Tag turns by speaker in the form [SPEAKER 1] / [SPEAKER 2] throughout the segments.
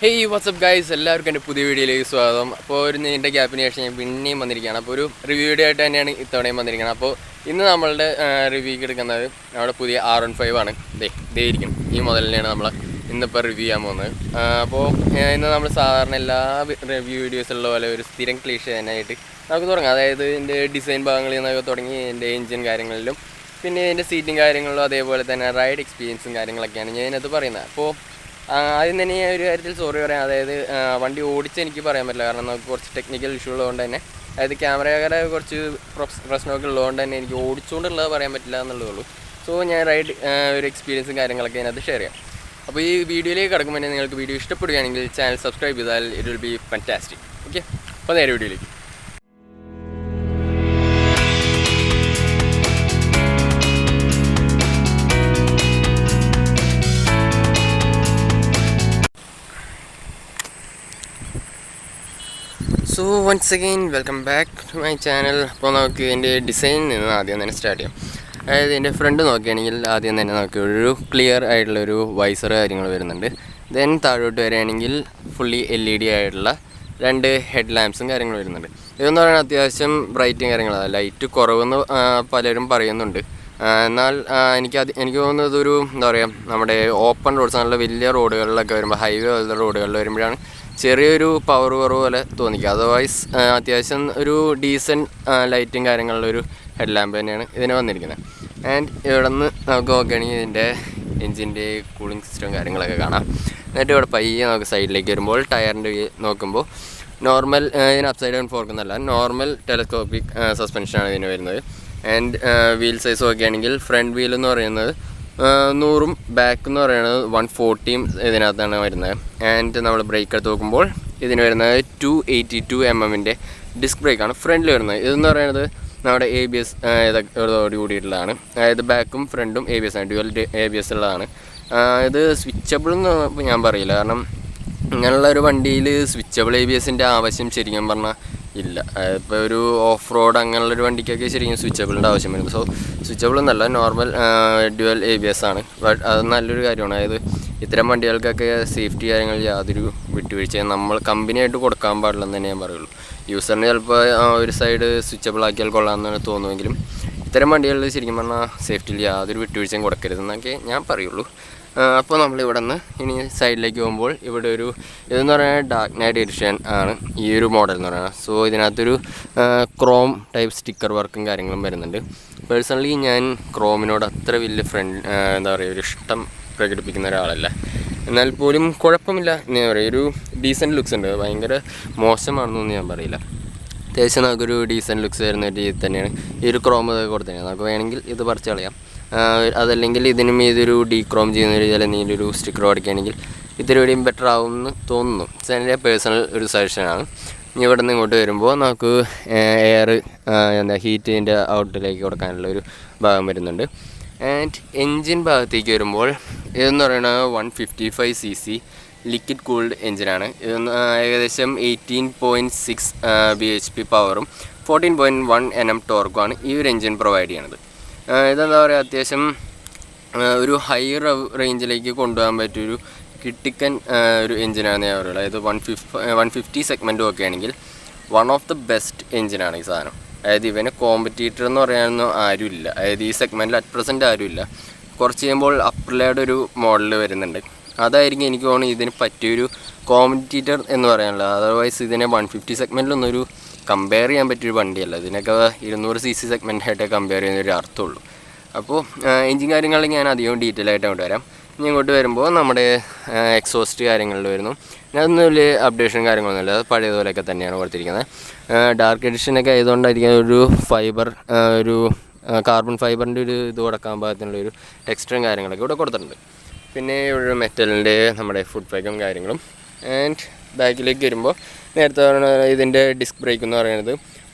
[SPEAKER 1] Hey, what's up guys? എല്ലാവർക്കും എൻ്റെ പുതിയ വീഡിയോയിലേക്ക് സ്വാഗതം. അപ്പോൾ ഒരു നീണ്ട ഗ്യാപ്പിന് ശേഷം ഞാൻ പിന്നെയും വന്നിരിക്കുകയാണ്. അപ്പോൾ ഒരു റിവ്യൂ വീഡിയോ ആയിട്ട് തന്നെയാണ് ഇത്തവണയും വന്നിരിക്കുന്നത്. അപ്പോൾ ഇന്ന് നമ്മളുടെ റിവ്യൂക്ക് എടുക്കുന്നത് നമ്മുടെ പുതിയ R15 ആണ്. ഇതേ ഇരിക്കും. ഈ മോഡലിനെയാണ് നമ്മൾ ഇന്നിപ്പോൾ റിവ്യൂ ചെയ്യാൻ പോകുന്നത്. അപ്പോൾ ഇന്ന് നമ്മൾ സാധാരണ എല്ലാ റിവ്യൂ വീഡിയോസുള്ള പോലെ ഒരു സ്ഥിരം ക്ലീഷ് തന്നെയായിട്ട് നമുക്ക് തുടങ്ങാം. അതായത് ഇതിൻ്റെ ഡിസൈൻ ഭാഗങ്ങളിൽ നിന്നൊക്കെ തുടങ്ങി എൻ്റെ എൻജിൻ കാര്യങ്ങളിലും പിന്നെ ഇതിൻ്റെ സീറ്റിംഗ് കാര്യങ്ങളിലും അതേപോലെ തന്നെ റൈഡ് എക്സ്പീരിയൻസും കാര്യങ്ങളൊക്കെയാണ് ഞാൻ ഇതിനകത്ത് പറയുന്നത്. അപ്പോൾ ആദ്യം തന്നെ ഒരു കാര്യത്തിൽ സോറി പറയാം. അതായത് വണ്ടി ഓടിച്ച് എനിക്ക് പറയാൻ പറ്റില്ല, കാരണം നമുക്ക് കുറച്ച് ടെക്നിക്കൽ ഇഷ്യൂ ഉള്ളതുകൊണ്ട് തന്നെ, അതായത് ക്യാമറയുടെ കുറച്ച് പ്രശ്നമൊക്കെ ഉള്ളതുകൊണ്ട് തന്നെ എനിക്ക് ഓടിച്ചുകൊണ്ടുള്ളത് പറയാൻ പറ്റില്ല എന്നുള്ളതേ ഉള്ളൂ. സോ ഞാൻ റൈഡ് ഒരു എക്സ്പീരിയൻസും കാര്യങ്ങളൊക്കെ അതിനകത്ത് ഷെയർ ചെയ്യാം. അപ്പോൾ ഈ വീഡിയോയിലേക്ക് കിടക്കുമ്പോൾ തന്നെ നിങ്ങൾക്ക് വീഡിയോ ഇഷ്ടപ്പെടുകയാണെങ്കിൽ ചാനൽ സബ്സ്ക്രൈബ് ചെയ്താൽ it will be fantastic. Okay, അപ്പോൾ നേരെ വീഡിയോയിലേക്ക്. So once again welcome back to my channel. അപ്പോൾ നമുക്ക് ഇതിൻ്റെ ഡിസൈനിൽ നിന്ന് ആദ്യം തന്നെ സ്റ്റാർട്ട് ചെയ്യാം. അതായത് ഇതിൻ്റെ ഫ്രണ്ട് നോക്കുകയാണെങ്കിൽ ആദ്യം തന്നെ നമുക്ക് ഒരു ക്ലിയർ ആയിട്ടുള്ളൊരു വൈസർ കാര്യങ്ങൾ വരുന്നുണ്ട്. ദെൻ താഴോട്ട് വരികയാണെങ്കിൽ ഫുള്ളി LED ആയിട്ടുള്ള 2 ഹെഡ് ലാമ്പ്സും കാര്യങ്ങളും വരുന്നുണ്ട്. ഇതെന്ന് പറയുന്നത് അത്യാവശ്യം ബ്രൈറ്റും കാര്യങ്ങളാണ്. ലൈറ്റ് കുറവെന്ന് പലരും പറയുന്നുണ്ട്. എന്നാൽ എനിക്ക് തോന്നുന്നത് ഒരു എന്താ പറയുക, നമ്മുടെ ഓപ്പൺ റോഡ്സ് നല്ല വലിയ റോഡുകളിലൊക്കെ വരുമ്പോൾ, ഹൈവേ പോലത്തെ റോഡുകളിൽ വരുമ്പോഴാണ് ചെറിയൊരു പവർ കുറവ് പോലെ തോന്നിക്കുക. അതർവൈസ് അത്യാവശ്യം ഒരു ഡീസൻറ്റ് ലൈറ്റും കാര്യങ്ങളുള്ളൊരു ഹെഡ് ലാമ്പ് തന്നെയാണ് ഇതിന് വന്നിരിക്കുന്നത്. ആൻഡ് ഇവിടെ നിന്ന് നമുക്ക് നോക്കുകയാണെങ്കിൽ ഇതിൻ്റെ എൻജിൻ്റെ കൂളിംഗ് സിസ്റ്റവും കാര്യങ്ങളൊക്കെ കാണാം. എന്നിട്ട് ഇവിടെ പയ്യെ നമുക്ക് സൈഡിലേക്ക് വരുമ്പോൾ ടയറിൻ്റെ നോക്കുമ്പോൾ നോർമൽ, ഇതിന് അപ്സൈഡ് ഡൗൺ ഫോർക്ക് എന്നല്ല, നോർമൽ ടെലസ്കോപ്പിക് സസ്പെൻഷനാണ് ഇതിന് വരുന്നത്. ആൻഡ് വീൽ സൈസ് നോക്കുകയാണെങ്കിൽ ഫ്രണ്ട് വീൽ എന്ന് പറയുന്നത് 100 ബാക്ക് എന്ന് പറയുന്നത് 140 ഇതിനകത്താണ് വരുന്നത്. ആൻഡ് നമ്മൾ ബ്രേക്ക് എടുത്ത് നോക്കുമ്പോൾ ഇതിന് വരുന്നത് 282 mm ഡിസ്ക് ബ്രേക്കാണ് ഫ്രണ്ടിൽ വരുന്നത്. ഇതെന്ന് പറയുന്നത് നമ്മുടെ ABS ഇതോട് കൂടിയിട്ടുള്ളതാണ്. അതായത് ബാക്കും ഫ്രണ്ടും ABS ആണ്, ഡ്യുവൽ ABS ഉള്ളതാണ്. ഇത് സ്വിച്ചബിൾ എന്ന് ഞാൻ പറയില്ല, കാരണം ഇങ്ങനെയുള്ള ഒരു വണ്ടിയിൽ സ്വിച്ചബിൾ ABSൻ്റെ ആവശ്യം ശരിക്കും പറഞ്ഞാൽ ഇല്ല. ഇപ്പോൾ ഒരു ഓഫ് റോഡ് അങ്ങനെയുള്ളൊരു വണ്ടിക്കൊക്കെ ശരിക്കും സ്വിച്ചബിളിൻ്റെ ആവശ്യം വരുന്നത്. സോ സ്വിച്ചബിൾ എന്നല്ല, നോർമൽ ഡ്യുവൽ ABS ആണ്. ബട്ട് അത് നല്ലൊരു കാര്യമാണ്. അതായത് ഇത്തരം വണ്ടികൾക്കൊക്കെ സേഫ്റ്റി കാര്യങ്ങളിൽ യാതൊരു വിട്ടുവീഴ്ചയും നമ്മൾ കമ്പനിയായിട്ട് കൊടുക്കാൻ പാടില്ലെന്ന് തന്നെ ഞാൻ പറയുള്ളൂ. യൂസറിന് ചിലപ്പോൾ ഒരു സൈഡ് സ്വിച്ചബിൾ ആക്കിയാൽ കൊള്ളാമെന്നാണ് തോന്നുമെങ്കിലും ഇത്തരം വണ്ടികളിൽ ശരിക്കും പറഞ്ഞാൽ സേഫ്റ്റിയിൽ യാതൊരു വിട്ടുവീഴ്ചയും കൊടുക്കരുതെന്നൊക്കെ ഞാൻ പറയുള്ളൂ. അപ്പോൾ നമ്മളിവിടെ നിന്ന് ഇനി സൈഡിലേക്ക് പോകുമ്പോൾ ഇവിടെ ഒരു ഇതെന്ന് പറയുന്നത് ഡാർക്ക് നൈറ്റ് എഡിഷൻ ആണ് ഈ ഒരു മോഡൽ എന്ന് പറയുന്നത്. സോ ഇതിനകത്തൊരു ക്രോം ടൈപ്പ് സ്റ്റിക്കർ വർക്കും കാര്യങ്ങളും വരുന്നുണ്ട്. പേഴ്സണലി ഞാൻ ക്രോമിനോട് അത്ര വലിയ എന്താ പറയുക, ഒരു ഇഷ്ടം പ്രകടിപ്പിക്കുന്ന ഒരാളല്ല. എന്നാൽ പോലും കുഴപ്പമില്ല, എന്താ പറയുക, ഒരു ഡീസൻറ്റ് ലുക്സ് ഉണ്ട്. ഭയങ്കര മോശമാണെന്നൊന്നും ഞാൻ പറയില്ല. അത്യാവശ്യം നമുക്കൊരു ഡീസൻറ്റ് ലുക്സ് വരുന്ന രീതിയിൽ തന്നെയാണ് ഈ ഒരു ക്രോം കൊടുത്തത്. നമുക്ക് വേണമെങ്കിൽ ഇത് പറിച്ച് കളയാം. അതല്ലെങ്കിൽ ഇതിനും ഇതൊരു ഡീക്രോം ചെയ്യുന്ന രീതിയിൽ എന്തെങ്കിലും ഒരു സ്റ്റിക്കർ അടിക്കുകയാണെങ്കിൽ ഇതിലൂടെയും ബെറ്റർ ആവുമെന്ന് തോന്നുന്നു. എൻ്റെ പേഴ്സണൽ ഒരു സജഷനാണ്. ഇനി ഇവിടെ നിന്ന് ഇങ്ങോട്ട് വരുമ്പോൾ നമുക്ക് എയർ ഹീറ്റിൻ്റെ ഔട്ടിലേക്ക് കൊടുക്കാനുള്ളൊരു ഭാഗം വരുന്നുണ്ട്. ആൻഡ് എൻജിൻ ഭാഗത്തേക്ക് വരുമ്പോൾ ഇതെന്ന് പറയുന്നത് 155 cc ലിക്വിഡ് കൂൾഡ് എൻജിനാണ്. ഇതൊന്ന് ഏകദേശം 18.6 bhp പവറും 14.1 Nm ടോർക്കുമാണ് ഈ ഒരു എൻജിൻ പ്രൊവൈഡ് ചെയ്യണത്. ഇതെന്താ പറയുക, അത്യാവശ്യം ഒരു ഹൈ റേഞ്ചിലേക്ക് കൊണ്ടുപോകാൻ പറ്റിയൊരു കിട്ടിക്കൻ ഒരു എൻജിനാണ് ഞാൻ പറയുള്ളത്. അതായത് 150 സെഗ്മെൻറ്റും ഒക്കെ ആണെങ്കിൽ വൺ ഓഫ് ദ ബെസ്റ്റ് എൻജിനാണ് ഈ സാധനം. അതായത് ഇവന് കോമ്പറ്റീറ്റർ എന്ന് പറയാനൊന്നും ആരുമില്ല. അതായത് ഈ സെഗ്മെൻറ്റിൽ അറ്റ് പ്രസൻറ്റ് ആരുമില്ല. കുറച്ച് കഴിയുമ്പോൾ അപ്രിലയുടെ ഒരു മോഡൽ വരുന്നുണ്ട്. അതായിരിക്കും എനിക്ക് തോന്നുന്നു ഇതിന് പറ്റിയൊരു കോമ്പറ്റീറ്റർ എന്ന് പറയാനുള്ളത്. അതർവൈസ് ഇതിനെ 150 സെഗ്മെൻറ്റിലൊന്നും ഒരു കമ്പയർ ചെയ്യാൻ പറ്റിയൊരു വണ്ടിയല്ല. ഇതിനൊക്കെ 200 cc സെഗ്മെൻറ്റായിട്ടേ കമ്പയർ ചെയ്യുന്നൊരു അർത്ഥമുള്ളൂ. അപ്പോൾ എൻജിൻ കാര്യങ്ങളിൽ ഞാൻ അധികം ഡീറ്റെയിൽ ആയിട്ട് അങ്ങോട്ട് വരാം. ഇനി ഇങ്ങോട്ട് വരുമ്പോൾ നമ്മുടെ എക്സോസ്റ്റ് കാര്യങ്ങളിൽ വരുന്നു. അതൊന്നും വലിയ അപ്ഡേഷൻ കാര്യങ്ങളൊന്നുമില്ല, അത് പഴയതുപോലെയൊക്കെ തന്നെയാണ് കൊടുത്തിരിക്കുന്നത്. ഡാർക്ക് എഡിഷനൊക്കെ ആയതുകൊണ്ടായിരിക്കും ഒരു ഒരു കാർബൺ ഫൈബറിൻ്റെ ഒരു ഇത് കൊടുക്കാൻ പാകത്തിനുള്ളൊരു ടെക്സ്ചറും കാര്യങ്ങളൊക്കെ ഇവിടെ കൊടുത്തിട്ടുണ്ട്. പിന്നെ ഇവിടെ മെറ്റലിൻ്റെ നമ്മുടെ ഫുഡ് പാക്കും കാര്യങ്ങളും. ആൻഡ് ബാക്കിലേക്ക് വരുമ്പോൾ നേരത്തെ പറഞ്ഞ ഇതിൻ്റെ ഡിസ്ക് ബ്രേക്ക് എന്ന് പറയുന്നത്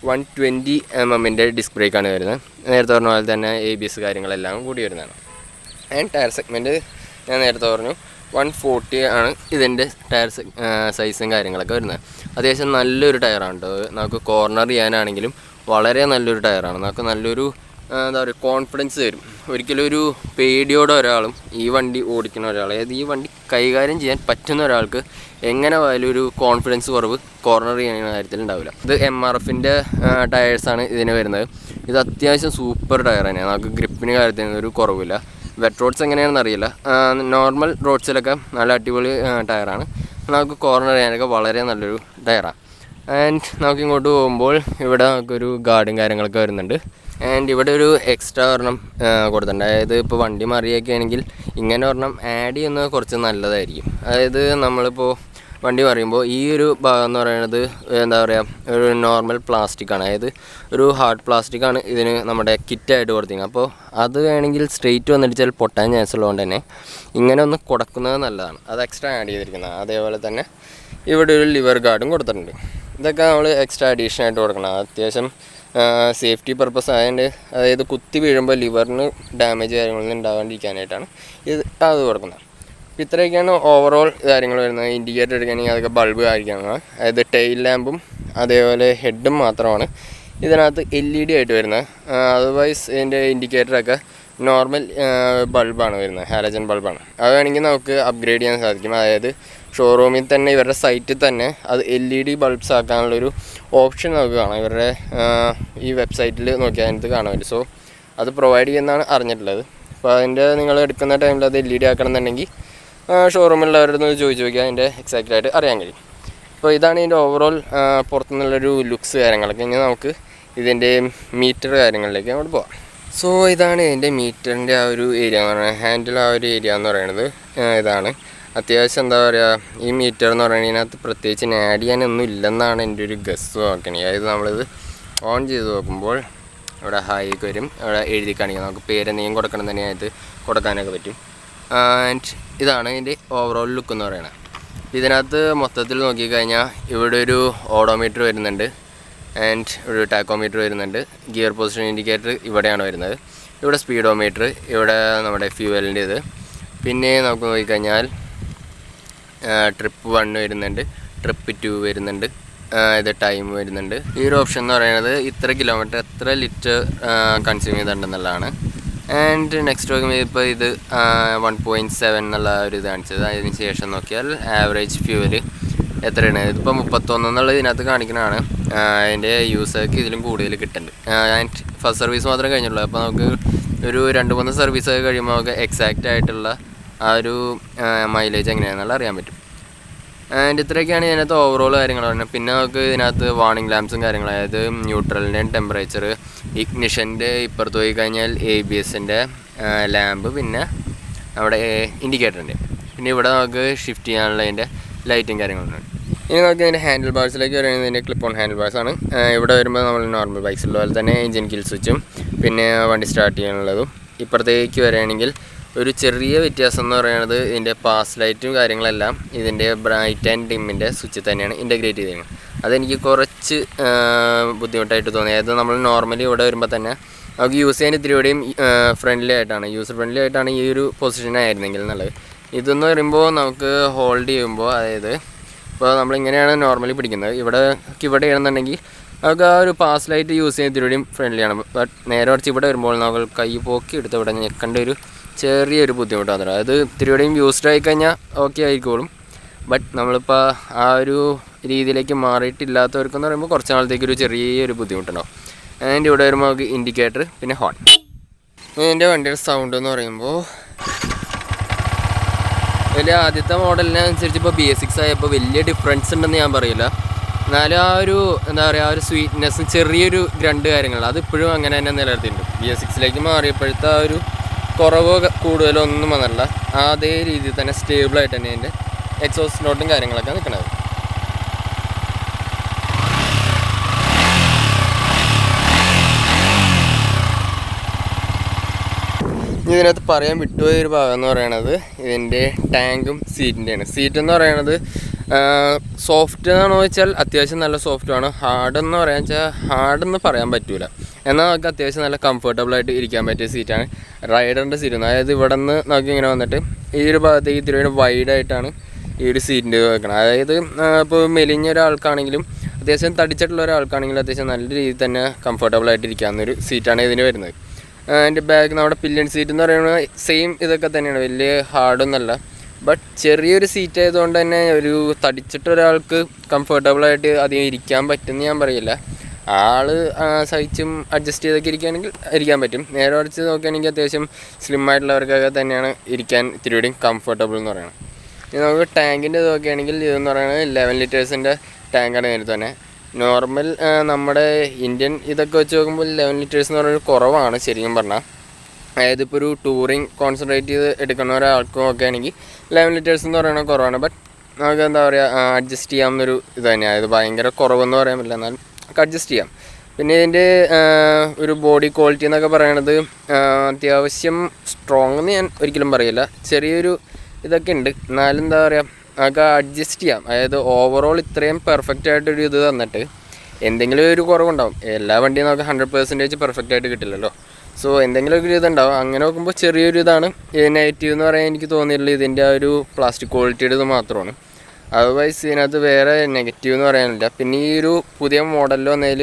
[SPEAKER 1] 120 mm ഡിസ്ക് ബ്രേക്കാണ് വരുന്നത്. നേരത്തെ പറഞ്ഞ പോലെ തന്നെ ABS കാര്യങ്ങളെല്ലാം കൂടി വരുന്നതാണ്. ആൻഡ് ടയർ സെഗ്മെൻറ്റ് ഞാൻ നേരത്തെ പറഞ്ഞു 140 ആണ് ഇതിൻ്റെ ടയർ സൈസും കാര്യങ്ങളൊക്കെ വരുന്നത്. അത്യാവശ്യം നല്ലൊരു ടയറാണ് കേട്ടോ. നമുക്ക് കോർണർ ചെയ്യാനാണെങ്കിലും വളരെ നല്ലൊരു ടയറാണ്. നമുക്ക് നല്ലൊരു എന്താ പറയുക കോൺഫിഡൻസ് തരും. ഒരിക്കലും ഒരു പേടിയോടെ ഒരാളും ഈ വണ്ടി ഓടിക്കുന്ന ഒരാൾ, അതായത് ഈ വണ്ടി കൈകാര്യം ചെയ്യാൻ പറ്റുന്ന ഒരാൾക്ക് എങ്ങനെ പോയാലും ഒരു കോൺഫിഡൻസ് കുറവ് കോർണർ ചെയ്യുന്ന കാര്യത്തിൽ ഉണ്ടാവില്ല. ഇത് MRFൻ്റെ ടയേഴ്സാണ് ഇതിന് വരുന്നത്. ഇത് അത്യാവശ്യം സൂപ്പർ ടയർ തന്നെയാണ്. നമുക്ക് ഗ്രിപ്പിന് കാര്യത്തിൽ ഒരു കുറവില്ല. വെറ്റ് റോഡ്സ് എങ്ങനെയാണെന്ന് അറിയില്ല. നോർമൽ റോഡ്സിലൊക്കെ നല്ല അടിപൊളി ടയറാണ്. നമുക്ക് കോർണർ ചെയ്യാനൊക്കെ വളരെ നല്ലൊരു ടയറാണ്. ആൻഡ് നമുക്ക് ഇങ്ങോട്ട് പോകുമ്പോൾ ഇവിടെ നമുക്കൊരു ഗാർഡും കാര്യങ്ങളൊക്കെ വരുന്നുണ്ട്. ആൻഡ് ഇവിടെ ഒരു എക്സ്ട്രാ ഒരെണ്ണം കൊടുത്തിട്ടുണ്ട്. അതായത് ഇപ്പോൾ വണ്ടി മറിയൊക്കെ ആണെങ്കിൽ ഇങ്ങനെ ഒരെണ്ണം ആഡ് ചെയ്യുന്നത് കുറച്ച് നല്ലതായിരിക്കും. അതായത് നമ്മളിപ്പോൾ വണ്ടി പറയുമ്പോൾ ഈ ഒരു ഭാഗം എന്ന് പറയുന്നത് എന്താ പറയുക ഒരു നോർമൽ പ്ലാസ്റ്റിക്കാണ്. അതായത് ഒരു ഹാർഡ് പ്ലാസ്റ്റിക്കാണ് ഇതിന് നമ്മുടെ കിറ്റായിട്ട് കൊടുത്തിരിക്കുന്നത്. അപ്പോൾ അത് വേണമെങ്കിൽ സ്ട്രെയിറ്റ് വന്നിട്ട് ചില പൊട്ടാൻ ചാൻസ് ഉള്ളതുകൊണ്ട് തന്നെ ഇങ്ങനെ ഒന്ന് കൊടുക്കുന്നത് നല്ലതാണ്. അത് എക്സ്ട്രാ ആഡ് ചെയ്തിരിക്കുന്നത്. അതേപോലെ തന്നെ ഇവിടെ ഒരു ലിവർ ഗാർഡും കൊടുത്തിട്ടുണ്ട്. ഇതൊക്കെ നമ്മൾ എക്സ്ട്രാ അഡീഷൻ ആയിട്ട് കൊടുക്കണം. അത്യാവശ്യം സേഫ്റ്റി പർപ്പസ് ആയതുകൊണ്ട്, അതായത് കുത്തി വീഴുമ്പോൾ ലിവറിന് ഡാമേജ് കാര്യങ്ങളൊന്നും ഉണ്ടാകാണ്ടിരിക്കാനായിട്ടാണ് അത് കൊടുക്കുന്നത്. അപ്പോൾ ഇത്രയൊക്കെയാണ് ഓവറോൾ കാര്യങ്ങൾ വരുന്നത്. ഇൻഡിക്കേറ്റർ എടുക്കുകയാണെങ്കിൽ അതൊക്കെ ബൾബ് കാര്യമാണ്. അതായത് ടെയിൽ ലാമ്പും അതേപോലെ ഹെഡും മാത്രമാണ് ഇതിനകത്ത് LED ആയിട്ട് വരുന്നത്. അതർവൈസ് ഇതിൻ്റെ ഇൻഡിക്കേറ്ററൊക്കെ നോർമൽ ബൾബാണ് വരുന്നത്, ഹാലജൻ ബൾബാണ്. അത് വേണമെങ്കിൽ നമുക്ക് അപ്ഗ്രേഡ് ചെയ്യാൻ സാധിക്കും. അതായത് ഷോറൂമിൽ തന്നെ ഇവരുടെ സൈറ്റിൽ തന്നെ അത് LED ബൾബ്സ് ആക്കാനുള്ളൊരു ഓപ്ഷൻ നമുക്ക് കാണാം. ഇവരുടെ ഈ വെബ്സൈറ്റിൽ നോക്കിയാൽ അതിനകത്ത് കാണാൻ പറ്റും. സോ അത് പ്രൊവൈഡ് ചെയ്യുന്നതാണ് അറിഞ്ഞിട്ടുള്ളത്. അപ്പോൾ അതിൻ്റെ നിങ്ങൾ എടുക്കുന്ന ടൈമിൽ അത് LED ആക്കണമെന്നുണ്ടെങ്കിൽ ഷോറൂമിലുള്ളവരുടെ ഒന്ന് ചോദിച്ച് നോക്കിയാൽ അതിൻ്റെ എക്സാക്റ്റായിട്ട് അറിയാൻ കഴിയും. അപ്പോൾ ഇതാണ് ഇതിൻ്റെ ഓവറോൾ പുറത്തുനിന്നുള്ളൊരു ലുക്സ് കാര്യങ്ങളൊക്കെ. ഇനി നമുക്ക് ഇതിൻ്റെ മീറ്റർ കാര്യങ്ങളിലേക്ക് അങ്ങോട്ട് പോകാം. സോ ഇതാണ് ഇതിൻ്റെ മീറ്ററിൻ്റെ ആ ഒരു ഏരിയ എന്ന് പറയുന്നത്. ഹാൻഡിൽ ആ ഒരു ഏരിയ എന്ന് പറയുന്നത് ഇതാണ്. അത്യാവശ്യം എന്താ പറയുക, ഈ മീറ്റർ എന്ന് പറയുന്നത് ഇതിനകത്ത് പ്രത്യേകിച്ച് ആഡ് ചെയ്യാനൊന്നും ഇല്ലെന്നാണ് എൻ്റെ ഒരു ഗസ് നോക്കണേ. അതായത് നമ്മളിത് ഓൺ ചെയ്ത് നോക്കുമ്പോൾ ഇവിടെ ഹായിക്ക് വരും, ഇവിടെ എഴുതി കാണിക്കാം. നമുക്ക് പേരെന്തെങ്കിലും കൊടുക്കണം തന്നെ അതിനകത്ത് കൊടുക്കാനൊക്കെ പറ്റും. ആൻഡ് ഇതാണ് ഇതിൻ്റെ ഓവറോൾ ലുക്ക് എന്ന് പറയുന്നത്. ഇതിനകത്ത് മൊത്തത്തിൽ നോക്കിക്കഴിഞ്ഞാൽ ഇവിടെ ഒരു ഓഡോമീറ്റർ വരുന്നുണ്ട്. ആൻഡ് ഇവിടെ ഒരു ടാക്കോമീറ്റർ വരുന്നുണ്ട്. ഗിയർ പൊസിഷൻ ഇൻഡിക്കേറ്റർ ഇവിടെയാണ് വരുന്നത്. ഇവിടെ സ്പീഡോമീറ്റർ, ഇവിടെ നമ്മുടെ ഫ്യൂവലിൻ്റെ ഇത്. പിന്നെ നമുക്ക് നോക്കിക്കഴിഞ്ഞാൽ ട്രിപ്പ് 1 വരുന്നുണ്ട്, ട്രിപ്പ് 2 വരുന്നുണ്ട്, ഇത് ടൈം വരുന്നുണ്ട്. ഈ ഒരു ഓപ്ഷൻ എന്ന് പറയുന്നത് ഇത്ര കിലോമീറ്റർ എത്ര ലിറ്റർ കൺസ്യൂം ചെയ്തിട്ടുണ്ടെന്നുള്ളതാണ്. ആൻഡ് നെക്സ്റ്റ് നോക്കുമ്പോൾ ഇപ്പോൾ ഇത് 1.7 എന്നുള്ള ഒരു ഇത് കാണിച്ചത്. അതിന് ശേഷം നോക്കിയാൽ ആവറേജ് ഫ്യൂവൽ എത്രയാണ്, ഇതിപ്പോൾ 31 എന്നുള്ളത് ഇതിനകത്ത് കാണിക്കുന്നതാണ്. അതിൻ്റെ യൂസർക്ക് ഇതിലും കൂടുതൽ കിട്ടുന്നുണ്ട്. ആൻഡ് ഫസ്റ്റ് സർവീസ് മാത്രമേ കഴിഞ്ഞുള്ളൂ. അപ്പോൾ നമുക്ക് ഒരു 2-3 സർവീസൊക്കെ കഴിയുമ്പോൾ നമുക്ക് എക്സാക്റ്റ് ആയിട്ടുള്ള ആ ഒരു മൈലേജ് എങ്ങനെയാണെന്നുള്ള അറിയാൻ പറ്റും. ആൻഡ് ഇത്രയൊക്കെയാണ് ഇതിനകത്ത് ഓവറോൾ കാര്യങ്ങൾ പറയുന്നത്. പിന്നെ നമുക്ക് ഇതിനകത്ത് വാർണിംഗ് ലാംപ്സും കാര്യങ്ങളും, അതായത് ന്യൂട്രലിൻ്റെയും ടെമ്പറേച്ചർ, ഇഗ്നിഷൻ്റെ ഇപ്പുറത്ത് പോയി കഴിഞ്ഞാൽ ABSൻ്റെ ലാമ്പ്, പിന്നെ അവിടെ ഇൻഡിക്കേറ്ററിൻ്റെ, പിന്നെ ഇവിടെ നമുക്ക് ഷിഫ്റ്റ് ചെയ്യാനുള്ള അതിൻ്റെ ലൈറ്റും കാര്യങ്ങളുണ്ട്. ഇനി നമുക്ക് ഇതിൻ്റെ ഹാൻഡിൽ ബാർസിലേക്ക് വരുന്നത് ഇതിൻ്റെ ക്ലിപ്പ് ഓൺ ഹാൻഡിൽ ബാർസാണ്. ഇവിടെ വരുമ്പോൾ നമ്മൾ നോർമൽ ബൈക്സിലുള്ള പോലെ തന്നെ എഞ്ചിൻ കിൽ സ്വിച്ചും പിന്നെ വണ്ടി സ്റ്റാർട്ട് ചെയ്യാനുള്ളതും. ഇപ്പുറത്തേക്ക് വരികയാണെങ്കിൽ ഒരു ചെറിയ വ്യത്യാസം എന്ന് പറയുന്നത് ഇതിൻ്റെ പാസ് ലൈറ്റും കാര്യങ്ങളെല്ലാം ഇതിൻ്റെ ബ്രൈറ്റ് ആൻഡ് ഡിമ്മിൻ്റെ സ്വിച്ചിൽ തന്നെയാണ് ഇൻ്റഗ്രേറ്റ് ചെയ്തിരിക്കുന്നത്. അതെനിക്ക് കുറച്ച് ബുദ്ധിമുട്ടായിട്ട് തോന്നി. അതായത് നമ്മൾ നോർമലി ഇവിടെ വരുമ്പോൾ തന്നെ നമുക്ക് യൂസ് ചെയ്യാൻ ഇത്തിരിയോടെയും ഫ്രണ്ട്ലി ആയിട്ടാണ്, യൂസർ ഫ്രണ്ട്ലി ആയിട്ടാണ് ഈ ഒരു പൊസിഷനായിരുന്നെങ്കിൽ എന്നുള്ളത്. ഇതെന്ന് പറയുമ്പോൾ നമുക്ക് ഹോൾഡ് ചെയ്യുമ്പോൾ, അതായത് ഇപ്പോൾ നമ്മളിങ്ങനെയാണ് നോർമലി പിടിക്കുന്നത്, ഇവിടെ ആണെന്നുണ്ടെങ്കിൽ നമുക്ക് ആ ഒരു പാസ് ലൈറ്റ് യൂസ് ചെയ്യാൻ ഇത്തിരിയോടെയും ഫ്രണ്ട്ലിയാണ്. ബട്ട് നേരെ കുറച്ച് ഇവിടെ വരുമ്പോൾ നമുക്ക് കൈ പോക്കി എടുത്ത് ഇവിടെ ഞെക്കേണ്ട ഒരു ചെറിയൊരു ബുദ്ധിമുട്ടാണ്. അതായത് ഇത്തിരിയോടെയും യൂസ്ഡ് ആയിക്കഴിഞ്ഞാൽ ഓക്കെ ആയിക്കോളും. ബട്ട് നമ്മളിപ്പോൾ ആ ഒരു രീതിയിലേക്ക് മാറിയിട്ടില്ലാത്തവർക്കെന്ന് പറയുമ്പോൾ കുറച്ച് നാളത്തേക്ക് ഒരു ചെറിയൊരു ബുദ്ധിമുട്ടുണ്ടാവും. ആൻഡ് ഇവിടെ വരുമ്പോൾ നമുക്ക് ഇൻഡിക്കേറ്റർ, പിന്നെ ഹോൺ. എൻ്റെ വണ്ടിയുടെ സൗണ്ട് എന്ന് പറയുമ്പോൾ വലിയ ആദ്യത്തെ മോഡലിനനുസരിച്ച് ഇപ്പോൾ BS6 ആയപ്പോൾ വലിയ ഡിഫറൻസ് ഉണ്ടെന്ന് ഞാൻ പറയില്ല. എന്നാലും ആ ഒരു എന്താ പറയുക, ആ ഒരു സ്വീറ്റ്നെസ്സും ചെറിയൊരു ഗ്രണ്ട് കാര്യങ്ങൾ അതിപ്പോഴും അങ്ങനെ തന്നെ നിലനിർത്തിയിട്ടുണ്ട്. BS6ലേക്ക് മാറിയപ്പോഴത്തെ ആ ഒരു കുറവോ കൂടുതലോ ഒന്നും വന്നില്ല. അതേ രീതിയിൽ തന്നെ സ്റ്റേബിളായിട്ട് തന്നെ അതിൻ്റെ എക്സോസ്റ്റ് നോട്ടും കാര്യങ്ങളൊക്കെ നിൽക്കുന്നത്. ഇതിനകത്ത് പറയാൻ വിട്ടുപോയൊരു ഭാഗം എന്ന് പറയുന്നത് ഇതിൻ്റെ ടാങ്കും സീറ്റിൻ്റെയാണ്. സീറ്റ് എന്ന് പറയുന്നത് സോഫ്റ്റ് എന്നാണോ വെച്ചാൽ അത്യാവശ്യം നല്ല സോഫ്റ്റുമാണ്. ഹാർഡെന്ന് പറയാൻ വെച്ചാൽ ഹാർഡെന്ന് പറയാൻ പറ്റില്ല. എന്നാൽ നമുക്ക് അത്യാവശ്യം നല്ല കംഫർട്ടബിളായിട്ട് ഇരിക്കാൻ പറ്റിയ സീറ്റാണ് റൈഡറിൻ്റെ സീറ്റ്. അതായത് ഇവിടെ നിന്ന് നമുക്ക് ഇങ്ങനെ വന്നിട്ട് ഈ ഒരു ഭാഗത്തേക്ക് ഇത്തിരി വൈഡായിട്ടാണ് ഈ ഒരു സീറ്റിൻ്റെ വെക്കണം. അതായത് ഇപ്പോൾ മെലിഞ്ഞ ഒരാൾക്കാണെങ്കിലും അത്യാവശ്യം തടിച്ചിട്ടുള്ള ഒരാൾക്കാണെങ്കിലും അത്യാവശ്യം നല്ല രീതിയിൽ തന്നെ കംഫർട്ടബിളായിട്ട് ഇരിക്കാവുന്നൊരു സീറ്റാണ് ഇതിന് വരുന്നത്. അതിൻ്റെ ബാക്ക് നമ്മുടെ പില്ലൻ സീറ്റ് എന്ന് പറയുന്നത് സെയിം ഇതൊക്കെ തന്നെയാണ്, വലിയ ഹാർഡൊന്നുമല്ല. ബട്ട് ചെറിയൊരു സീറ്റ് ആയതുകൊണ്ട് തന്നെ ഒരു തടിച്ചിട്ടൊരാൾക്ക് കംഫർട്ടബിളായിട്ട് അധികം ഇരിക്കാൻ പറ്റുമെന്ന് ഞാൻ പറയില്ല. ആൾ സഹിച്ചും അഡ്ജസ്റ്റ് ചെയ്തൊക്കെ ഇരിക്കുകയാണെങ്കിൽ ഇരിക്കാൻ പറ്റും. നേരെ മറിച്ച് നോക്കുകയാണെങ്കിൽ അത്യാവശ്യം സ്ലിം ആയിട്ടുള്ളവർക്കൊക്കെ തന്നെയാണ് ഇരിക്കാൻ ഇത്തിരി കൂടിയും കംഫർട്ടബിൾ എന്ന് പറയുന്നത്. ഇനി നമുക്ക് ടാങ്കിൻ്റെ ഇത് നോക്കുകയാണെങ്കിൽ ഇതെന്ന് പറയുന്നത് 11 ലിറ്റേഴ്സിൻ്റെ ടാങ്കാണ് നേരത്തെ തന്നെ. നോർമൽ നമ്മുടെ ഇന്ത്യൻ ഇതൊക്കെ വെച്ച് നോക്കുമ്പോൾ 11 ലിറ്റേഴ്സ് എന്ന് പറയുന്നത് കുറവാണ് ശരിക്കും പറഞ്ഞാൽ. അതായത് ഇപ്പോൾ ഒരു ടൂറിങ് കോൺസെൻട്രേറ്റ് ചെയ്ത് എടുക്കുന്ന ഒരാൾക്ക് നോക്കുകയാണെങ്കിൽ 11 ലിറ്റേഴ്സ് എന്ന് പറയുന്നത് കുറവാണ്. ബട്ട് നമുക്ക് എന്താ പറയുക, അഡ്ജസ്റ്റ് ചെയ്യാവുന്നൊരു ഇത് തന്നെയാണ്. അതായത് ഭയങ്കര കുറവെന്ന് പറയാൻ പറ്റില്ല, എന്നാലും നമുക്ക് അഡ്ജസ്റ്റ് ചെയ്യാം. പിന്നെ ഇതിൻ്റെ ഒരു ബോഡി ക്വാളിറ്റി എന്നൊക്കെ പറയണത് അത്യാവശ്യം സ്ട്രോങ് എന്ന് ഞാൻ ഒരിക്കലും പറയില്ല. ചെറിയൊരു ഇതൊക്കെ ഉണ്ട്, എന്നാലും എന്താ പറയുക, നമുക്ക് അഡ്ജസ്റ്റ് ചെയ്യാം. അതായത് ഓവറോൾ ഇത്രയും പെർഫെക്റ്റ് ആയിട്ടൊരു ഇത് തന്നിട്ട് എന്തെങ്കിലും ഒരു കുറവുണ്ടാവും. എല്ലാ വണ്ടിയും നമുക്ക് 100% പെർഫെക്റ്റ് ആയിട്ട് കിട്ടില്ലല്ലോ. സോ എന്തെങ്കിലും ഒരു ഇതുണ്ടാവും. അങ്ങനെ നോക്കുമ്പോൾ ചെറിയൊരു ഇതാണ് നെഗറ്റീവ് എന്ന് പറയാൻ എനിക്ക് തോന്നിയിട്ടുള്ളത്. ഇതിൻ്റെ ആ ഒരു പ്ലാസ്റ്റിക് ക്വാളിറ്റിയുടെ ഇത് മാത്രമാണ്. അതർവൈസ് ഇതിനകത്ത് വേറെ നെഗറ്റീവ് എന്ന് പറയാനില്ല. പിന്നെ ഈ ഒരു പുതിയ മോഡലിൽ വന്നതിൽ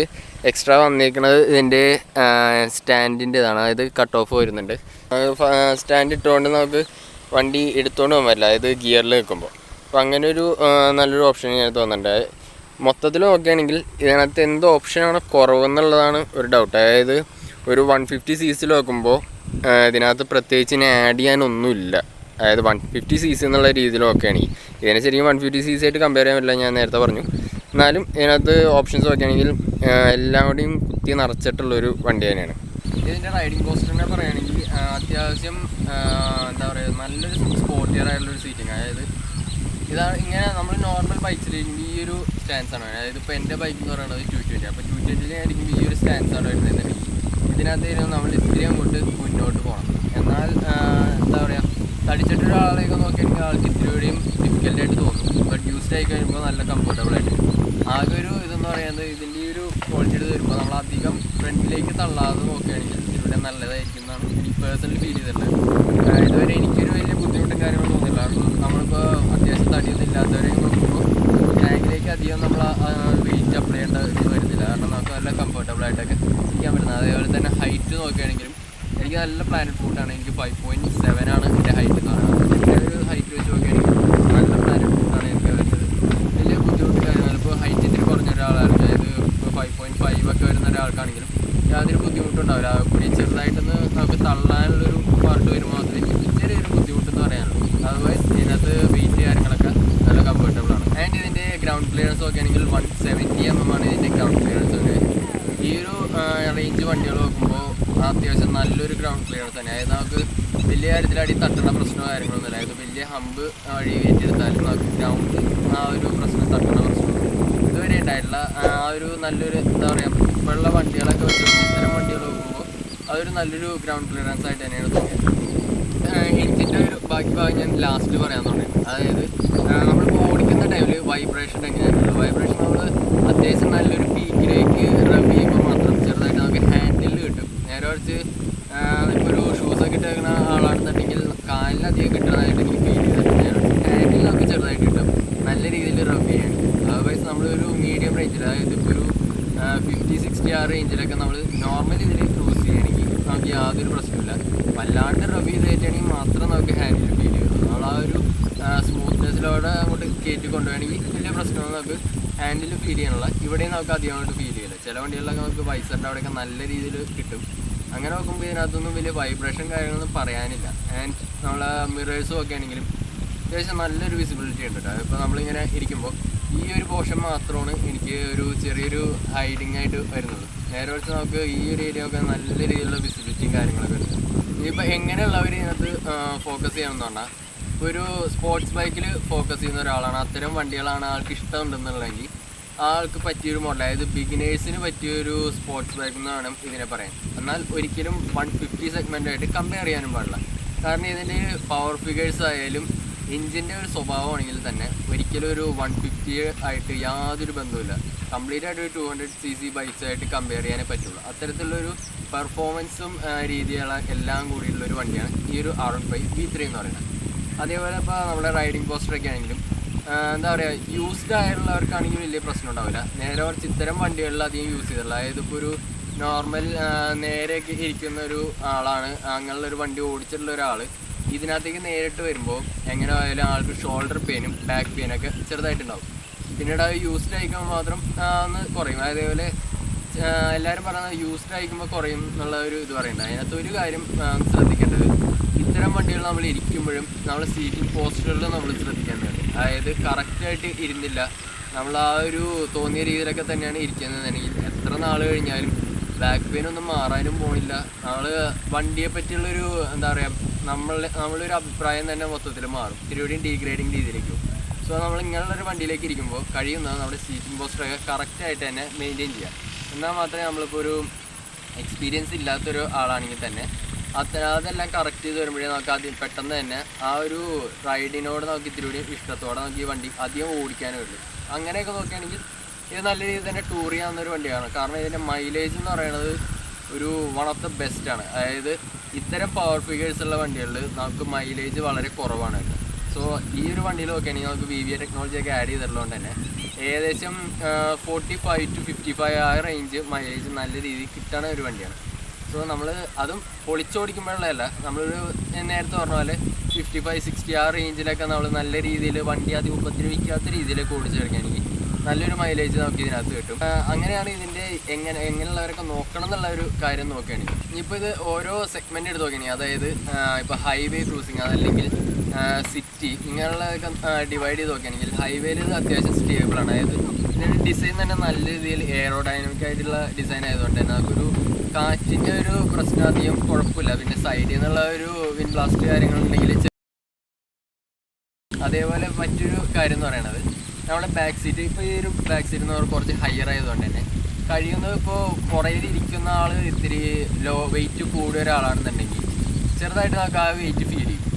[SPEAKER 1] എക്സ്ട്രാ വന്നിരിക്കുന്നത് ഇതിൻ്റെ സ്റ്റാൻഡിൻ്റെ ഇതാണ്. അതായത് കട്ട് ഓഫ് വരുന്നുണ്ട്. സ്റ്റാൻഡ് ഇട്ടുകൊണ്ട് നമുക്ക് വണ്ടി എടുത്തുകൊണ്ട് പോകാൻ പറ്റില്ല, അതായത് ഗിയറിൽ നിൽക്കുമ്പോൾ. അപ്പോൾ അങ്ങനെ ഒരു നല്ലൊരു ഓപ്ഷൻ ഞാൻ തോന്നുന്നുണ്ട്. മൊത്തത്തിൽ നോക്കുകയാണെങ്കിൽ ഇതിനകത്ത് എന്ത് ഓപ്ഷനാണ് കുറവെന്നുള്ളതാണ് ഒരു ഡൗട്ട്. അതായത് ഒരു 150 cc നോക്കുമ്പോൾ ഇതിനകത്ത് പ്രത്യേകിച്ച് ഇനി ആഡ് ചെയ്യാനൊന്നുമില്ല. അതായത് 150 cc എന്നുള്ള രീതിയിൽ നോക്കുകയാണെങ്കിൽ ഇതിനെ ശരിക്കും 150 cc ആയിട്ട് കമ്പയർ ചെയ്യാൻ പറ്റില്ല, ഞാൻ നേരത്തെ പറഞ്ഞു. എന്നാലും ഇതിനകത്ത് ഓപ്ഷൻസ് നോക്കുകയാണെങ്കിൽ എല്ലാം കൂടിയും കുത്തി നിറച്ചിട്ടുള്ളൊരു വണ്ടി തന്നെയാണ്. ഇതിൻ്റെ റൈഡിങ് കോസ്റ്ററിനെ പറയുകയാണെങ്കിൽ അത്യാവശ്യം എന്താ പറയുക, നല്ലൊരു സ്പോർട്ടിയർ ആയിട്ടുള്ളൊരു സീറ്റിംഗ്. അതായത് ഇതാണ് ഇങ്ങനെ നമ്മൾ നോർമൽ ബൈക്സിലേക്ക് ഈ ഒരു സ്റ്റാൻസാണ്. അതായത് ഇപ്പോൾ എൻ്റെ ബൈക്ക് എന്ന് പറയുന്നത് 220. അപ്പോൾ 220 ആയിരിക്കും ഈ ഒരു സ്റ്റാൻസാണ് വരുന്നത്. ഇതിനകത്ത് നമ്മൾ ഇത്തിരി അങ്ങോട്ട് മുന്നോട്ട് പോകണം. എന്നാൽ എന്താ പറയുക, തടിച്ചിട്ടൊരാളെയൊക്കെ നോക്കിയാണെങ്കിൽ ആൾക്ക് ഇത്തിരി കൂടിയും ഡിഫിക്കൽട്ടായിട്ട് തോന്നും. ബട്ട് യൂസ്ഡ് ആയി കഴിയുമ്പോൾ നല്ല കംഫർട്ടബിളായിട്ട്. ആകെ ഒരു ഇതെന്ന് പറയുന്നത് ഇതിൻ്റെ ഈ ഒരു ക്വാളിറ്റിയുടെ വരുമ്പോൾ നമ്മൾ അധികം ഫ്രണ്ടിലേക്ക് തള്ളാതെ നോക്കുകയാണെങ്കിൽ ഇതിലൂടെ നല്ലതായിരിക്കും എന്നാണ് എനിക്ക് പേഴ്സണലി ഫീൽ ചെയ്തിട്ടുള്ളത്. ഇതുവരെ എനിക്കൊരു വലിയ ബുദ്ധിമുട്ടും കാര്യങ്ങളും തോന്നില്ല. കാരണം നമ്മളിപ്പോൾ അത്യാവശ്യം തടിയൊന്നും ഇല്ലാത്തവരെയും നോക്കുമ്പോൾ ടാങ്കിലേക്ക് അധികം നമ്മൾ വെയിറ്റ് അപ്ലൈ ചെയ്യേണ്ട ഇത് വരുന്നില്ല. കാരണം നമുക്ക് നല്ല കംഫർട്ടബിളായിട്ടൊക്കെ ഇരിക്കാൻ പറ്റുന്നത്. അതേപോലെ തന്നെ ഹൈറ്റ് നോക്കുകയാണെങ്കിലും എനിക്ക് നല്ല പ്ലാനറ്റ് ഫുട്ടാണ്. എനിക്ക് 5.7 ആണ് എൻ്റെ ഹൈറ്റ് എന്ന് പറയുന്നത്. എൻ്റെ ഒരു ഹൈറ്റ് വെച്ച് നോക്കുകയാണെങ്കിൽ നല്ല പ്ലാനറ്റ് ഫുട്ടാണ് എനിക്ക് വരുന്നത്. വലിയ ബുദ്ധിമുട്ട് കാര്യങ്ങൾ ഇപ്പോൾ ഹൈറ്റ് ഇത്തിരി കുറഞ്ഞ ഒരാളാണ്, അതായത് ഇപ്പോൾ 5.5 ഒക്കെ വരുന്ന ഒരാൾക്കാണെങ്കിലും യാതൊരു ബുദ്ധിമുട്ടുണ്ടാവില്ല. കൂടി ചെറുതായിട്ടൊന്ന് നമുക്ക് തള്ളാനുള്ളൊരു പാർട്ട് വരുമ്പോൾ മാത്രമേ ചെറിയൊരു ബുദ്ധിമുട്ടെന്ന് പറയാനുള്ളൂ. അതുവൈസ് ഇതിനകത്ത് വെയിറ്റ് കാര്യങ്ങളൊക്കെ നല്ല കംഫർട്ടബിളാണ്. ആൻഡ് ഇതിൻ്റെ ഗ്രൗണ്ട് ക്ലിയറൻസ് നോക്കുകയാണെങ്കിൽ 170 mm ആണ് ഇതിൻ്റെ ഗ്രൗണ്ട് ക്ലിയറൻസ് ഒക്കെ. ഈ ഒരു റേഞ്ച് വണ്ടികൾ നോക്കുമ്പോൾ അത്യാവശ്യം നല്ലൊരു ഗ്രൗണ്ട് ക്ലിയറൻസ് തന്നെ. അതായത് നമുക്ക് വലിയ കാര്യത്തിൽ അടി തട്ടുന്ന പ്രശ്നമോ കാര്യങ്ങളൊന്നുമില്ല. അതായത് വലിയ ഹമ്പ് വഴി ഏറ്റെടുത്താലും നമുക്ക് ഗ്രൗണ്ട് ആ ഒരു പ്രശ്നം തട്ടുന്ന പ്രശ്നം ഇതുവരെ ഉണ്ടായിട്ടില്ല. ആ ഒരു നല്ലൊരു എന്താ പറയുക, ഇപ്പോഴുള്ള വണ്ടികളൊക്കെ വെച്ച് ഇത്തരം വണ്ടികൾ നോക്കുമ്പോൾ അതൊരു നല്ലൊരു ഗ്രൗണ്ട് ക്ലിയറൻസ് ആയിട്ട് തന്നെയാണ് തോന്നിയത്. എഞ്ചിൻ്റെ ഒരു ബാക്കി ഭാഗം ഞാൻ ലാസ്റ്റ് പറയാൻ തുടങ്ങി. അതായത് നമ്മളിപ്പോൾ ഓടിക്കുന്ന ടൈമിൽ വൈബ്രേഷൻ എങ്ങനെയാണുള്ളത്. വൈബ്രേഷൻ നമ്മൾ അത്യാവശ്യം നല്ലൊരു പീക്കിലേക്ക് റബ് ചെയ്യുമ്പോൾ മാത്രം ചെറുതായിട്ട് നമുക്ക് ഹാൻഡിൽ കിട്ടും. നേരെ മറിച്ച് ഇപ്പോൾ ഒരു ഷൂസൊക്കെ ഇട്ടേക്കുന്ന ആളാണെന്നുണ്ടെങ്കിൽ കാലിലധികം കിട്ടുന്നതായിട്ട് എനിക്ക് ഫീൽ ചെയ്തിട്ടുണ്ട്. ഹാൻഡിൽ നമുക്ക് ചെറുതായിട്ട് കിട്ടും നല്ല രീതിയിൽ റബ് ചെയ്യാൻ. അതർവൈസ് നമ്മളൊരു മീഡിയം റേഞ്ചിൽ, അതായത് ഇപ്പോൾ ഒരു 50-60 ആ റേഞ്ചിലൊക്കെ നമ്മൾ നോർമൽ ഇതിൽ ക്രൂസ് ചെയ്യുകയാണെങ്കിൽ നമുക്ക് യാതൊരു പ്രശ്നമില്ല. വല്ലാണ്ട് റബ് ചെയ്ത് കയറ്റുകയാണെങ്കിൽ മാത്രം നമുക്ക് ഹാൻഡിൽ ഫീൽ ചെയ്യും. നമ്മൾ ആ ഒരു സ്മൂത്ത്നെസ്സിലൂടെ അങ്ങോട്ട് കയറ്റി കൊണ്ടുപോവുകയാണെങ്കിൽ വലിയ പ്രശ്നമൊന്നും നമുക്ക് ഹാൻഡിൽ ഫീൽ ചെയ്യാനുള്ള. ഇവിടെയും നമുക്ക് അധികമായിട്ട് ഫീൽ ചെയ്യില്ല. ചില വണ്ടികളിലൊക്കെ നമുക്ക് വൈസറിൻ്റെ അവിടെയൊക്കെ നല്ല രീതിയിൽ കിട്ടും. അങ്ങനെ നോക്കുമ്പോൾ ഇതിനകത്തൊന്നും വലിയ വൈബ്രേഷൻ കാര്യങ്ങളൊന്നും പറയാനില്ല. ആൻഡ് നമ്മളെ മിറേഴ്സും ഒക്കെ ആണെങ്കിലും അത്യാവശ്യം നല്ലൊരു വിസിബിലിറ്റി ഉണ്ട് കേട്ടോ. ഇപ്പോൾ നമ്മളിങ്ങനെ ഇരിക്കുമ്പോൾ ഈ ഒരു പോർഷൻ മാത്രമാണ് എനിക്ക് ഒരു ചെറിയൊരു ഹൈഡിങ് ആയിട്ട് വരുന്നത്. നേരെ വെച്ച് നമുക്ക് ഈ ഒരു ഏരിയ ഒക്കെ നല്ല രീതിയിലുള്ള വിസിബിലിറ്റിയും കാര്യങ്ങളൊക്കെ ഉണ്ട്. ഇനിയിപ്പോൾ എങ്ങനെയുള്ളവർ ഇതിനകത്ത് ഫോക്കസ് ചെയ്യണമെന്ന് പറഞ്ഞാൽ, ഒരു സ്പോർട്സ് ബൈക്കിൽ ഫോക്കസ് ചെയ്യുന്ന ഒരാളാണ്, അത്തരം വണ്ടികളാണ് ആൾക്ക് ഇഷ്ടമുണ്ടെന്നുള്ളതെങ്കിൽ ആൾക്ക് പറ്റിയൊരു മോഡൽ, അതായത് ബിഗിനേഴ്സിന് പറ്റിയൊരു സ്പോർട്സ് ബൈക്ക് എന്ന് വേണം ഇതിനെ പറയാൻ. എന്നാൽ ഒരിക്കലും 150 സെഗ്മെൻ്റായിട്ട് കമ്പയർ ചെയ്യാനും പാടില്ല. കാരണം ഇതിൻ്റെ പവർ ഫിഗേഴ്സ് ആയാലും എഞ്ചിൻ്റെ ഒരു സ്വഭാവമാണെങ്കിൽ തന്നെ ഒരിക്കലും ഒരു 150 ആയിട്ട് യാതൊരു ബന്ധവുമില്ല. കംപ്ലീറ്റ് ആയിട്ട് ഒരു 200 cc ബൈക്സായിട്ട് കമ്പയർ ചെയ്യാനേ പറ്റുള്ളൂ. അത്തരത്തിലുള്ളൊരു പെർഫോമൻസും രീതികളെ എല്ലാം കൂടിയുള്ളൊരു വണ്ടിയാണ് ഈ ഒരു R15 V3 എന്ന് പറയുന്നത്. അതേപോലെ ഇപ്പോൾ നമ്മുടെ റൈഡിങ് പോസ്റ്ററൊക്കെ ആണെങ്കിലും എന്താ പറയുക, യൂസ്ഡ് ആയിട്ടുള്ളവർക്കാണെങ്കിൽ വലിയ പ്രശ്നം ഉണ്ടാവില്ല. നേരെ കുറച്ച് ഇത്തരം വണ്ടികളിൽ അധികം യൂസ് ചെയ്തിട്ടുള്ള, അതായത് ഇപ്പോൾ ഒരു നോർമൽ നേരെയൊക്കെ ഇരിക്കുന്ന ഒരു ആളാണ്, അങ്ങനെയുള്ളൊരു വണ്ടി ഓടിച്ചിട്ടുള്ള ഒരാൾ ഇതിനകത്തേക്ക് നേരിട്ട് വരുമ്പോൾ എങ്ങനെ ആയാലും ആൾക്ക് ഷോൾഡർ പെയിനും ബാക്ക് പെയിനൊക്കെ ചെറുതായിട്ടുണ്ടാവും. പിന്നീട് അത് യൂസ്ഡ് ആയിക്കുമ്പോൾ മാത്രം ഒന്ന് കുറയും. അതേപോലെ എല്ലാവരും പറയുന്നത് യൂസ്ഡ് ആയിക്കുമ്പോൾ കുറയും എന്നുള്ള ഒരു ഇത് പറയുന്നത്. അതിനകത്ത് ഒരു കാര്യം ശ്രദ്ധിക്കേണ്ടത്, ഇത്തരം വണ്ടികൾ നമ്മൾ ഇരിക്കുമ്പോഴും നമ്മൾ സീറ്റിംഗ് പോസ്റ്ററുകളിൽ നമ്മൾ ശ്രദ്ധിക്കേണ്ടത്. അതായത് കറക്റ്റായിട്ട് ഇരുന്നില്ല, നമ്മൾ ആ ഒരു തോന്നിയ രീതിയിലൊക്കെ തന്നെയാണ് ഇരിക്കുന്നതെങ്കിൽ എത്ര നാൾ കഴിഞ്ഞാലും ബാക്ക് പെയിൻ ഒന്നും മാറാനും പോണില്ല. നമ്മൾ വണ്ടിയെ പറ്റിയുള്ളൊരു എന്താ പറയുക, നമ്മളൊരു അഭിപ്രായം തന്നെ മൊത്തത്തിൽ മാറും, ഇത്തിരികൂടിയും ഡീഗ്രേഡിങ് രീതിയിലേക്കും. സോ നമ്മൾ ഇങ്ങനെയുള്ളൊരു വണ്ടിയിലേക്ക് ഇരിക്കുമ്പോൾ കഴിയുന്നത് നമ്മുടെ സീറ്റിംഗ് പോസ്റ്ററൊക്കെ കറക്റ്റായിട്ട് തന്നെ മെയിൻറ്റെയിൻ ചെയ്യാം. എന്നാൽ മാത്രമേ നമ്മളിപ്പോൾ ഒരു എക്സ്പീരിയൻസ് ഇല്ലാത്തൊരു ആളാണെങ്കിൽ തന്നെ അതെല്ലാം കറക്റ്റ് ചെയ്ത് വരുമ്പോഴേ നമുക്ക് ആദ്യം പെട്ടെന്ന് തന്നെ ആ ഒരു റൈഡിനോട് നമുക്ക് ഇത്തിരി ഇഷ്ടത്തോടെ നമുക്ക് ഈ വണ്ടി അധികം ഓടിക്കാനേ ഉള്ളൂ. അങ്ങനെയൊക്കെ നോക്കുകയാണെങ്കിൽ ഇത് നല്ല രീതിയിൽ തന്നെ ടൂർ ചെയ്യാവുന്നൊരു വണ്ടിയാണ്. കാരണം ഇതിൻ്റെ മൈലേജ് എന്ന് പറയുന്നത് ഒരു വൺ ഓഫ് ദ ബെസ്റ്റാണ്. അതായത് ഇത്തരം പവർ ഫിഗേഴ്സ് ഉള്ള വണ്ടികളിൽ നമുക്ക് മൈലേജ് വളരെ കുറവാണ്. സോ ഈ ഒരു വണ്ടിയിൽ നോക്കുകയാണെങ്കിൽ നമുക്ക് VVA ടെക്നോളജിയൊക്കെ ആഡ് ചെയ്തിട്ടുള്ളതുകൊണ്ട് തന്നെ ഏകദേശം 45 to 55 ആ റേഞ്ച് മൈലേജ് നല്ല രീതിയിൽ കിട്ടുന്ന ഒരു വണ്ടിയാണ്. സോ നമ്മൾ അതും പൊളിച്ചോടിക്കുമ്പോഴുള്ളതല്ല, നമ്മളൊരു നേരത്തെ പറഞ്ഞ പോലെ 55-60 ആ റേഞ്ചിലൊക്കെ നമ്മൾ നല്ല രീതിയിൽ വണ്ടി അത് ഉപദ്രവിക്കാത്ത രീതിയിലൊക്കെ ഓടിച്ചെടുക്കുകയാണെങ്കിൽ നല്ലൊരു മൈലേജ് നമുക്ക് ഇതിനകത്ത് കിട്ടും. അങ്ങനെയാണ് ഇതിൻ്റെ എങ്ങനെയുള്ളവരൊക്കെ നോക്കണം എന്നുള്ള ഒരു കാര്യം നോക്കുകയാണെങ്കിൽ. ഇനിയിപ്പോൾ ഇത് ഓരോ സെഗ്മെൻറ്റ് എടുത്ത് നോക്കുകയാണെങ്കിൽ, അതായത് ഇപ്പോൾ ഹൈവേ ക്രൂസിങ് അതല്ലെങ്കിൽ സിറ്റി ഇങ്ങനെയുള്ളതൊക്കെ ഡിവൈഡ് ചെയ്ത് നോക്കുകയാണെങ്കിൽ ഹൈവേയിൽ ഇത് അത്യാവശ്യം സ്റ്റേബിളാണ്. അതായത് ഇതിൻ്റെ ഡിസൈൻ തന്നെ നല്ല രീതിയിൽ എയറോഡൈനാമിക് ആയിട്ടുള്ള ഡിസൈൻ ആയതുകൊണ്ട് തന്നെ നമുക്കൊരു കാറ്റിൻ്റെ ഒരു പ്രശ്നം അധികം കുഴപ്പമില്ല. പിന്നെ സൈഡിൽ നിന്നുള്ള ഒരു വിൻഡ് ബ്ലാസ്റ്റ് കാര്യങ്ങളുണ്ടെങ്കിൽ. അതേപോലെ മറ്റൊരു കാര്യം എന്ന് പറയുന്നത് നമ്മുടെ ബാക്ക് സീറ്റ്. ഇപ്പോൾ ഈ ഒരു ബാക്ക് സീറ്റ് എന്ന് പറഞ്ഞാൽ കുറച്ച് ഹയർ ആയതുകൊണ്ട് തന്നെ കഴിയുന്നത് ഇപ്പോൾ പുറയിൽ ഇരിക്കുന്ന ആൾ ഇത്തിരി വെയിറ്റ് കൂടിയ ഒരാളാണെന്നുണ്ടെങ്കിൽ ചെറുതായിട്ട് നമുക്ക് ആ വെയിറ്റ് ഫീൽ ചെയ്യും.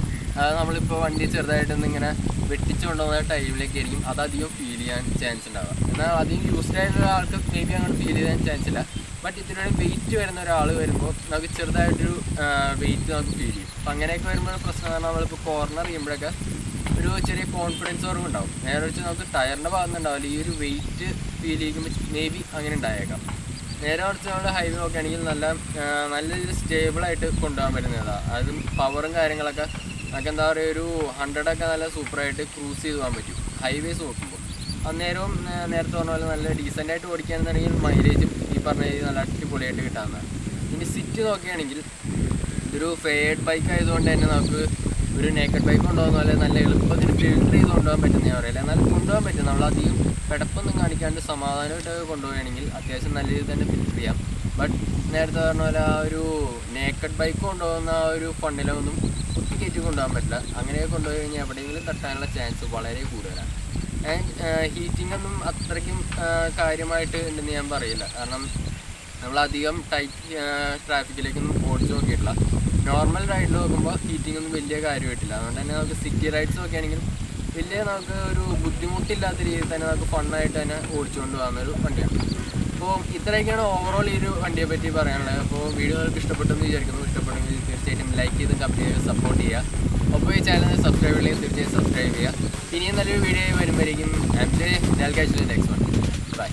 [SPEAKER 1] അത് നമ്മളിപ്പോൾ വണ്ടി ചെറുതായിട്ടൊന്ന് ഇങ്ങനെ വെട്ടിച്ച് കൊണ്ടുപോകുന്ന ടൈമിലേക്ക് ആയിരിക്കും അതധികം ഫീൽ ചെയ്യാൻ ചാൻസ് ഉണ്ടാവുക. എന്നാൽ അധികം യൂസ്ഡ് ആയിട്ടുള്ള ആൾക്ക് മേ ബി അങ്ങനെ ഫീൽ ചെയ്യാൻ ചാൻസ് ഇല്ല. ബട്ട് ഇതിലൂടെ വെയിറ്റ് വരുന്ന ഒരാൾ വരുമ്പോൾ നമുക്ക് ചെറുതായിട്ടൊരു വെയിറ്റ് നമുക്ക് ഫീൽ ചെയ്യും. അപ്പം അങ്ങനെയൊക്കെ വരുമ്പോൾ പ്രശ്നം പറഞ്ഞാൽ നമ്മളിപ്പോൾ കോർണർ ചെയ്യുമ്പോഴൊക്കെ ഒരു ചെറിയ കോൺഫിഡൻസ് കുറവുണ്ടാവും. നേരെ വെച്ച് നമുക്ക് ടയറിൻ്റെ ഭാഗത്ത് ഉണ്ടാവില്ല, ഈ ഒരു വെയിറ്റ് ഫീൽ ചെയ്യുമ്പോൾ മേ ബി അങ്ങനെ ഉണ്ടായേക്കാം. നേരെ കുറച്ച് നമ്മൾ ഹൈവേ നോക്കുകയാണെങ്കിൽ നല്ല രീതിയിൽ സ്റ്റേബിളായിട്ട് കൊണ്ടുപോകാൻ പറ്റുന്നതാണ്. അതും പവറും കാര്യങ്ങളൊക്കെ നമുക്ക് എന്താ പറയുക, ഒരു 100 നല്ല സൂപ്പറായിട്ട് ക്രൂസ് ചെയ്ത് പോകാൻ പറ്റും ഹൈവേസ് നോക്കുമ്പോൾ. അന്നേരവും നേരത്തെ പറഞ്ഞ പോലെ നല്ല ഡീസൻ്റായിട്ട് ഓടിക്കുകയാണെന്നുണ്ടെങ്കിൽ മൈലേജും ഈ പറഞ്ഞ രീതിയിൽ നല്ല അടിപൊളിയായിട്ട് കിട്ടാവുന്നതാണ്. ഇനി സിറ്റ് നോക്കുകയാണെങ്കിൽ ഇതൊരു ഫെയർഡ് ബൈക്ക് ആയതുകൊണ്ട് തന്നെ നമുക്ക് ഒരു നേക്കഡ് ബൈക്ക് കൊണ്ടുപോകുന്ന പോലെ നല്ല എളുപ്പത്തിൽ ഫിൽട്ടർ ചെയ്ത് കൊണ്ടുപോകാൻ പറ്റുന്ന ഞാൻ പറയില്ല. എന്നാലും കൊണ്ടുപോകാൻ പറ്റും. നമ്മളധികം കിടപ്പൊന്നും കാണിക്കാണ്ട് സമാധാനമായിട്ടൊക്കെ കൊണ്ടുപോവുകയാണെങ്കിൽ അത്യാവശ്യം നല്ല രീതിയിൽ തന്നെ ഫിൽട്ടർ ചെയ്യാം. ബട്ട് നേരത്തെ പറഞ്ഞ പോലെ ആ ഒരു നേക്കഡ് ബൈക്ക് കൊണ്ടുപോകുന്ന ആ ഒരു ഫണ്ടിലൊന്നും കുത്തിക്കയറ്റി കൊണ്ടുപോകാൻ പറ്റില്ല. അങ്ങനെയൊക്കെ കൊണ്ടുപോയി കഴിഞ്ഞാൽ എവിടെയെങ്കിലും തട്ടാനുള്ള ചാൻസ് വളരെ കൂടുതലാണ്. ഹീറ്റിംഗ് ഒന്നും അത്രയ്ക്കും കാര്യമായിട്ട് ഉണ്ടെന്ന് ഞാൻ പറയില്ല. കാരണം നമ്മളധികം ടൈറ്റ് ട്രാഫിക്കിലേക്കൊന്നും ഓടിച്ച് നോക്കിയിട്ടില്ല. നോർമൽ റൈഡിൽ നോക്കുമ്പോൾ ഹീറ്റിംഗ് ഒന്നും വലിയ കാര്യമായിട്ടില്ല. അതുകൊണ്ട് തന്നെ നമുക്ക് സിറ്റി റൈഡ്സ് നോക്കുകയാണെങ്കിൽ വലിയ നമുക്ക് ഒരു ബുദ്ധിമുട്ടില്ലാത്ത രീതിയിൽ തന്നെ നമുക്ക് ഫണ്ണായിട്ട് തന്നെ ഓടിച്ചുകൊണ്ട് പോകുന്നൊരു വണ്ടിയാണ്. അപ്പോൾ ഇത്രയൊക്കെയാണ് ഓവറോൾ ഈ ഒരു വണ്ടിയെ പറ്റി പറയാനുള്ളത്. അപ്പോൾ വീഡിയോ നിങ്ങൾക്ക് ഇഷ്ടപ്പെട്ടെന്ന് വിചാരിക്കുന്നു. ഇഷ്ടപ്പെട്ടെങ്കിൽ തീർച്ചയായിട്ടും ലൈക്ക് ചെയ്ത് കമൻറ്റ് ചെയ്ത് സപ്പോർട്ട് ചെയ്യുക. അപ്പോൾ ഈ ചാനൽ സബ്സ്ക്രൈബ് ചെയ്യണമെങ്കിൽ തീർച്ചയായും സബ്സ്ക്രൈബ് ചെയ്യുക. ഇനിയും നല്ലൊരു വീഡിയോ വരുമ്പോഴേക്കും നെക്സ്റ്റ് വൺ. ബൈ.